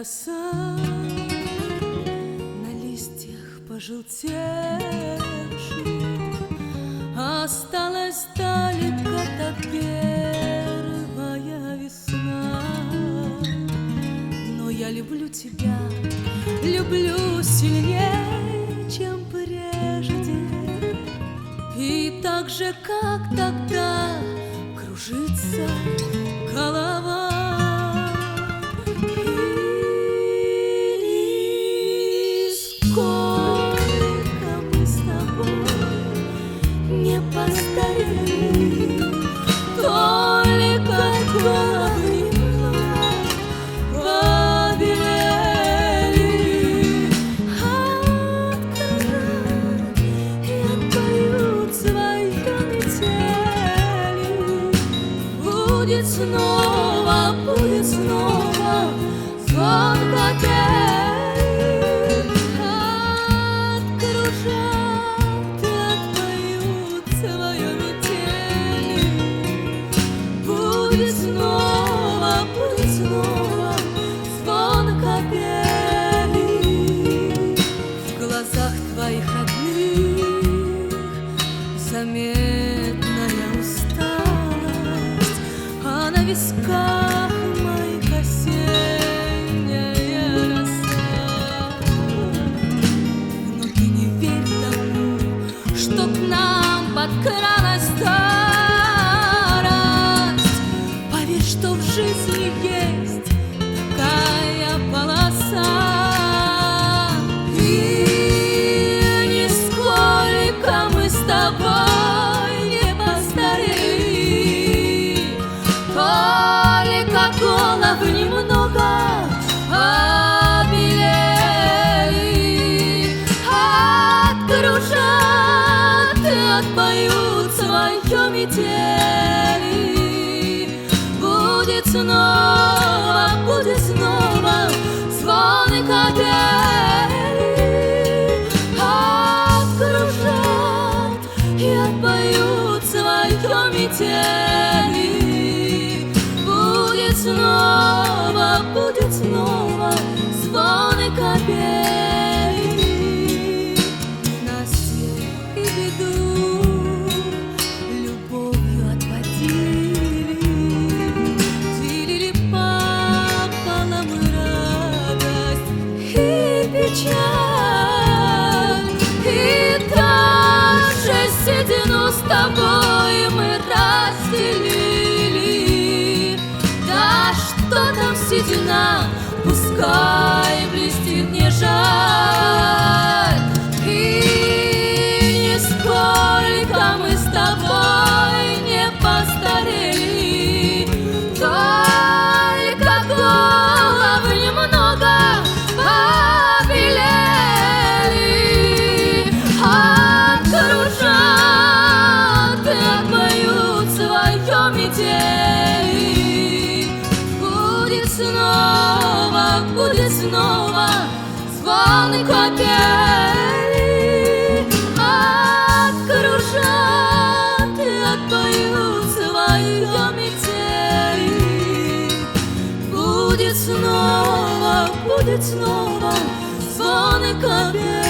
роса на листьях пожелтевших, осталась далеко та первая весна. Но я люблю тебя, люблю сильнее, чем прежде, и так же, как тогда, кружится голова. И сколько мы с тобой не постарели, только головы побелели от кружат и отпоют свои метели. Будет снова звон капель, откружат и отпоют свою метели. Будет снова звон капели. В глазах твоих родных заметная усталость, а на висках моих осенняя роса. Но ты не верь тому, что к нам подкралась старость. Поверь, что в жизни есть такая полоса. И нисколько мы с тобой не постарели, только головы немного побелели, откружат и отпоют свое метели. Будет снова звон капели, откружат и отпоют свое метели. Будет снова звон капели. На свет и беду любовью отводили, делили пополам радость и печаль. И даже седину с тобой мы разделили. Да что там седина, пускай блестит, не жаль. И нисколько мы с тобой не постарели, только головы немного побелели, откружат и отпоют свое метели. Будет снова звон капели, откружат и отпоют свое метели. Будет снова звон капели.